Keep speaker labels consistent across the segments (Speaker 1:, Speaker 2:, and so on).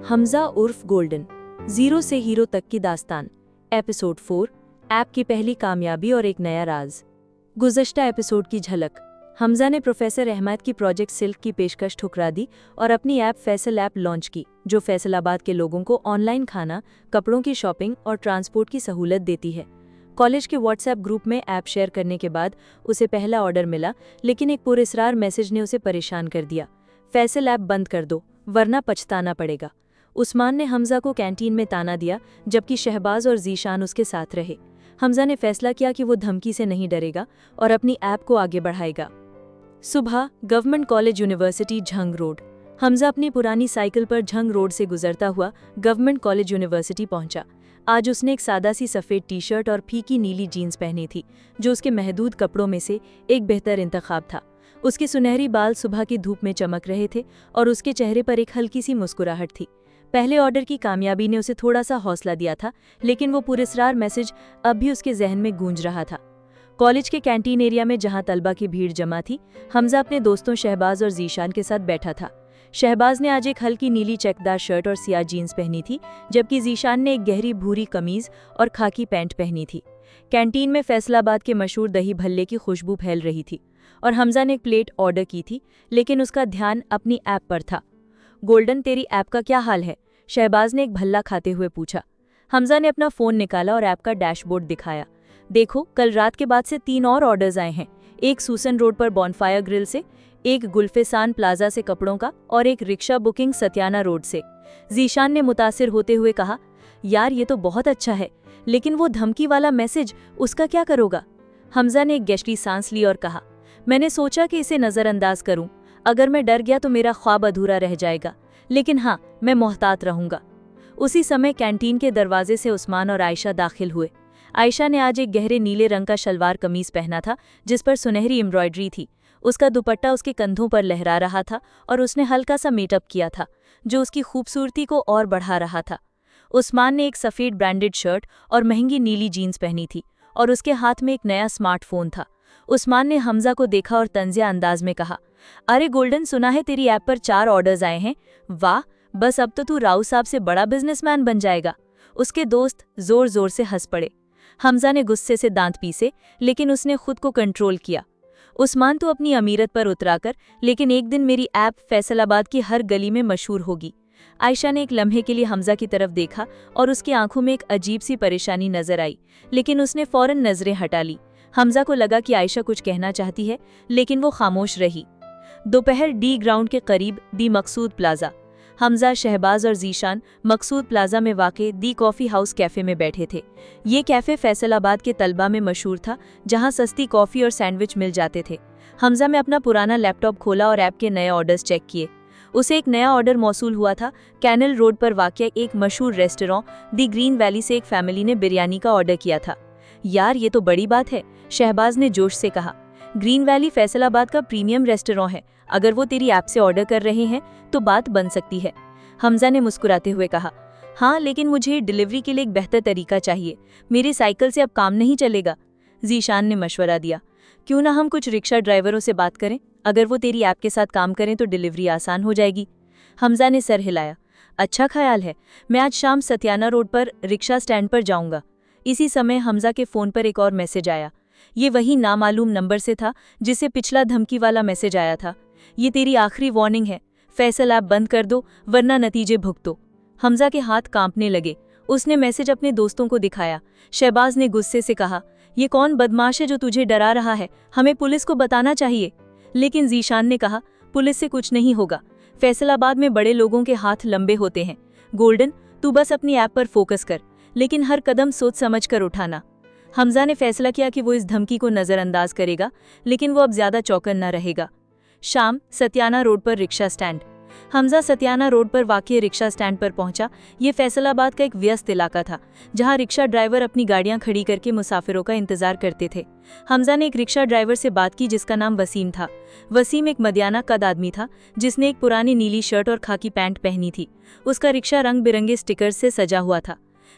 Speaker 1: हमजा उर्फ golden, zero से hero तक की दास्तान। एपिसोड 4, ऐप की पहली कामयाबी और एक नया राज। गुज़श्ता एपिसोड की झलक। हमजा ने प्रोफेसर अहमद की प्रोजेक्ट सिल्क की पेशकश ठुकरा दी और अपनी ऐप फैसल ऐप लॉन्च की, जो फैसलाबाद के लोगों को ऑनलाइन खाना, कपड़ों की शॉपिंग और ट्रांसपोर्ट की सहूलत देती है। कॉलेज के व्हाट्सएप ग्रुप में ऐप शेयर करने के बाद उसे पहला ऑर्डर मिला, लेकिन एक पुरस्कार मैसेज ने उसे परेशान कर दिया। फैसल ऐप बंद कर दो, वरना पछताना पड़ेगा। उस्मान ने हमजा को कैंटीन में ताना दिया, जबकि शहबाज और जीशान उसके साथ रहे। हमजा ने फैसला किया कि वो धमकी से नहीं डरेगा और अपनी ऐप को आगे बढ़ाएगा। सुबह government college university Jhang road. Hamza अपनी पुरानी साइकिल पर झंग रोड से गुजरता हुआ गवर्नमेंट कॉलेज यूनिवर्सिटी पहुंचा। आज उसने एक सादा सी सफ़ेद टी शर्ट और फीकी नीली जीन्स पहनी थी, जो उसके महदूद कपड़ों में से एक बेहतर इंतखाब था। उसके सुनहरी बाल सुबह की धूप में चमक रहे थे और उसके चेहरे पर एक हल्की सी मुस्कुराहट थी। पहले ऑर्डर की कामयाबी ने उसे थोड़ा सा हौसला दिया था, लेकिन वो पुरस्कार मैसेज अब भी उसके जहन में गूंज रहा था। कॉलेज के कैंटीन एरिया में जहां तलबा की भीड़ जमा थी, हमजा अपने दोस्तों शहबाज और जीशान के साथ बैठा था। शहबाज ने आज एक हल्की नीली चेकदार शर्ट और सियाह जीन्स पहनी थी, जबकि जीशान ने एक गहरी भूरी कमीज और खाकी पैंट पहनी थी। कैंटीन में फैसलाबाद के मशहूर दही भल्ले की खुशबू फैल रही थी और हमजा ने एक प्लेट ऑर्डर की थी, लेकिन उसका ध्यान अपनी ऐप पर था। गोल्डन, तेरी ऐप का क्या हाल है? शहबाज ने एक भल्ला खाते हुए पूछा। हमजा ने अपना फ़ोन निकाला और ऐप का डैशबोर्ड दिखाया। देखो, कल रात के बाद से 3 और ऑर्डर्स आए हैं। एक सूसन रोड पर बॉनफायर ग्रिल से, एक गुल्फेसान प्लाजा से कपड़ों का और एक रिक्शा बुकिंग सत्याना रोड से। जीशान ने मुतासिर होते हुए कहा, यार ये तो बहुत अच्छा है, लेकिन वो धमकी वाला मैसेज, उसका क्या करोगा? हमजा ने एक गहरी सांस ली और कहा, मैंने सोचा कि इसे नज़रअंदाज करूं। अगर मैं डर गया तो मेरा ख्वाब अधूरा रह जाएगा, लेकिन हाँ, मैं मोहतात रहूंगा। उसी समय कैंटीन के दरवाजे से उस्मान और आयशा दाखिल हुए। आयशा ने आज एक गहरे नीले रंग का शलवार कमीज पहना था, जिस पर सुनहरी एम्ब्रॉयडरी थी। उसका दुपट्टा उसके कंधों पर लहरा रहा था और उसने हल्का सा मेकअप किया था, जो उसकी खूबसूरती को और बढ़ा रहा था। उस्मान ने एक सफ़ेद ब्रांडेड शर्ट और महंगी नीली जीन्स पहनी थी और उसके हाथ में एक नया स्मार्टफोन था। उस्मान ने हमजा को देखा और तंजिया अंदाज में कहा, अरे गोल्डन, सुना है तेरी ऐप पर 4 ऑर्डर्स आए हैं। वाह, बस अब तो तू राव साहब से बड़ा बिजनेसमैन बन जाएगा। उसके दोस्त जोर जोर से हंस पड़े। हमजा ने गुस्से से दांत पीसे, लेकिन उसने खुद को कंट्रोल किया। उस्मान, तो अपनी अमीरत पर उतरा कर, लेकिन एक दिन मेरी ऐप फैसलाबाद की हर गली में मशहूर होगी। आयशा ने एक लम्हे के लिए हमजा की तरफ देखा और उसकी आंखों में एक अजीब सी परेशानी नजर आई, लेकिन उसने फौरन नजरें हटा ली। हमजा को लगा कि आयशा कुछ कहना चाहती है, लेकिन वो खामोश रही। दोपहर डी ग्राउंड के करीब दी मकसूद प्लाजा। हमजा, शहबाज और जीशान मकसूद प्लाजा में वाक़े दी कॉफ़ी हाउस कैफ़े में बैठे थे। ये कैफ़े फैसलाबाद के तलबा में मशहूर था, जहां सस्ती कॉफ़ी और सैंडविच मिल जाते थे। हमजा ने अपना पुराना लैपटॉप खोला और ऐप के नए ऑर्डर्स चेक किए। उसे एक नया ऑर्डर मौसूल हुआ था। कैनल रोड पर वाक़या एक मशहूर रेस्टोरेंट दी ग्रीन वैली से एक फैमिली ने बिरयानी का ऑर्डर किया था। यार, ये तो बड़ी बात है, शहबाज ने जोश से कहा। ग्रीन वैली फैसलाबाद का प्रीमियम रेस्टोरेंट है। अगर वो तेरी ऐप से ऑर्डर कर रहे हैं तो बात बन सकती है। हमजा ने मुस्कुराते हुए कहा, हाँ, लेकिन मुझे डिलीवरी के लिए एक बेहतर तरीका चाहिए। मेरी साइकिल से अब काम नहीं चलेगा। जीशान ने मशवरा दिया, क्यों ना हम कुछ रिक्शा ड्राइवरों से बात करें। अगर वो तेरी ऐप के साथ काम करें तो डिलीवरी आसान हो जाएगी। हमजा ने सर हिलाया, अच्छा ख्याल है। मैं आज शाम सत्याना रोड पर रिक्शा स्टैंड पर जाऊंगा। इसी समय हमजा के फ़ोन पर एक और मैसेज आया। ये वही नामालूम नंबर से था जिसे पिछला धमकी वाला मैसेज आया था। ये तेरी आखिरी वार्निंग है, फैसल ऐप बंद कर दो, वरना नतीजे भुगतो। हमजा के हाथ कांपने लगे। उसने मैसेज अपने दोस्तों को दिखाया। शहबाज ने गुस्से से कहा, ये कौन बदमाश है जो तुझे डरा रहा है? हमें पुलिस को बताना चाहिए। लेकिन जीशान ने कहा, पुलिस से कुछ नहीं होगा। फैसलाबाद में बड़े लोगों के हाथ लंबे होते हैं। गोल्डन, तू बस अपनी ऐप पर फोकस कर, लेकिन हर कदम सोच समझ कर उठाना। हमजा ने फैसला किया कि वो इस धमकी को नज़रअंदाज करेगा, लेकिन वो अब ज़्यादा चौकन न रहेगा। शाम, सत्याना रोड पर रिक्शा स्टैंड। हमजा सत्याना रोड पर वाक़ई रिक्शा स्टैंड पर पहुंचा। ये फैसलाबाद का एक व्यस्त इलाका था, जहां रिक्शा ड्राइवर अपनी गाड़ियां खड़ी करके मुसाफिरों का इंतजार करते थे। हमजा ने एक रिक्शा ड्राइवर से बात की, जिसका नाम वसीम था। वसीम एक मदियाना कद आदमी था, जिसने एक पुरानी नीली शर्ट और खाकी पैंट पहनी थी। उसका रिक्शा रंग बिरंगे स्टिकर्स से सजा हुआ था।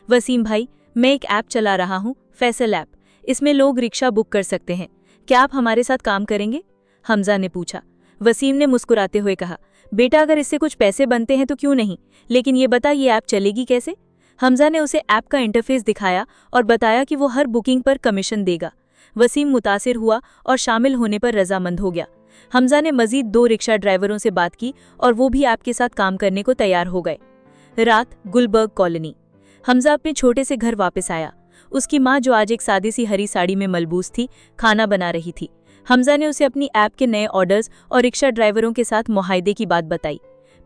Speaker 1: वसीम भाई, मैं एक ऐप चला रहा हूँ, फैसल ऐप। इसमें लोग रिक्शा बुक कर सकते हैं। क्या आप हमारे साथ काम करेंगे? हमजा ने पूछा। वसीम ने मुस्कुराते हुए कहा, बेटा अगर इससे कुछ पैसे बनते हैं तो क्यों नहीं, लेकिन ये बता ये ऐप चलेगी कैसे। हमजा ने उसे ऐप का इंटरफेस दिखाया और बताया कि वो हर बुकिंग पर कमीशन देगा। वसीम मुतासिर हुआ और शामिल होने पर रजामंद हो गया। हमजा ने मजीद 2 रिक्शा ड्राइवरों से बात की और वो भी ऐप के साथ काम करने को तैयार हो गए। रात, गुलबर्ग कॉलोनी। हमजा अपने छोटे से घर वापस आया। उसकी माँ, जो आज एक सादी सी हरी साड़ी में मलबूस थी, खाना बना रही थी। हमजा ने उसे अपनी ऐप के नए ऑर्डर्स और रिक्शा ड्राइवरों के साथ मुआहदे की बात बताई।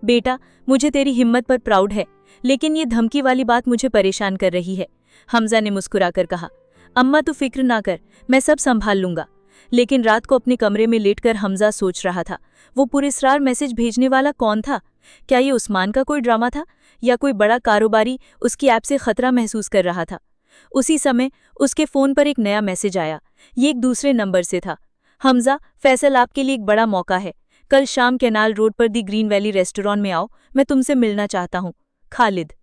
Speaker 1: बेटा, मुझे तेरी हिम्मत पर प्राउड है, लेकिन ये धमकी वाली बात मुझे परेशान कर रही है। हमजा ने मुस्कुराकर कहा, अम्मा तू फिक्र ना कर, मैं सब संभाल लूंगा। लेकिन रात को अपने कमरे में लेटकर हमजा सोच रहा था, वो पुरस्कार मैसेज भेजने वाला कौन था? क्या ये उस्मान का कोई ड्रामा था या कोई बड़ा कारोबारी उसकी ऐप से खतरा महसूस कर रहा था? उसी समय उसके फोन पर एक नया मैसेज आया। ये एक दूसरे नंबर से था। हमजा, फैसल, आपके लिए एक बड़ा मौका है। कल शाम कैनाल रोड पर दी ग्रीन वैली रेस्टोरेंट में आओ, मैं तुमसे मिलना चाहता हूँ। खालिद।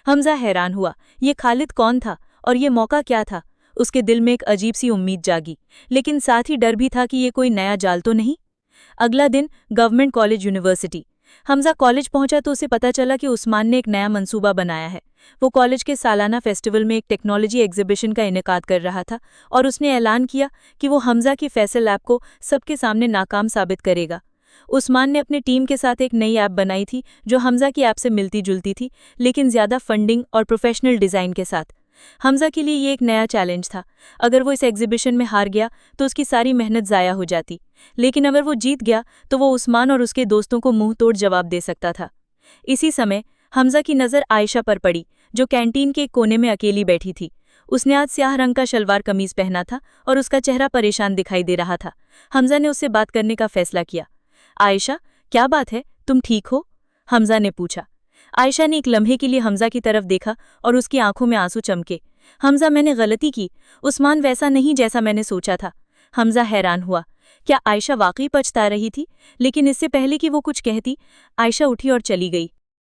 Speaker 1: हमजा हैरान हुआ, ये खालिद कौन था और ये मौका क्या था? उसके दिल में एक अजीब सी उम्मीद जागी, लेकिन साथ ही डर भी था कि ये कोई नया जाल तो नहीं। अगला दिन, government college university. Hamza college पहुंचा तो उसे पता चला कि उस्मान ने एक नया मंसूबा बनाया है। वो कॉलेज के सालाना फेस्टिवल में एक टेक्नोलॉजी एग्जीबिशन का इनेकाद कर रहा था और उसने ऐलान किया कि वो हमजा की फैसल ऐप को सबके सामने नाकाम साबित करेगा। उस्मान ने अपनी टीम के साथ एक नई ऐप बनाई थी जो हमजा की ऐप से मिलती जुलती थी, लेकिन ज़्यादा फंडिंग और प्रोफेशनल डिज़ाइन के साथ। हमजा के लिए ये एक नया चैलेंज था। अगर वो इस एग्जीबिशन में हार गया तो उसकी सारी मेहनत ज़ाया हो जाती, लेकिन अगर वो जीत गया तो वो उस्मान और उसके दोस्तों को मुंह तोड़ जवाब दे सकता था। इसी समय हमजा की नज़र आयशा पर पड़ी, जो कैंटीन के एक कोने में अकेली बैठी थी। उसने आज स्याह रंग का शलवार कमीज पहना था और उसका चेहरा परेशान दिखाई दे रहा था। हमजा ने उससे बात करने का फैसला किया। आयशा, क्या बात है, तुम ठीक हो? हमजा ने पूछा। आयशा ने एक लम्हे के लिए हमजा की तरफ देखा और उसकी आंखों में आंसू चमके। हमजा, मैंने गलती की। उस्मान वैसा नहीं जैसा मैंने सोचा था। हमजा हैरान हुआ। क्या आयशा वाकई पछता रही थी? लेकिन इससे पहले कि वो कुछ कहती, आयशा उठी और चली गई।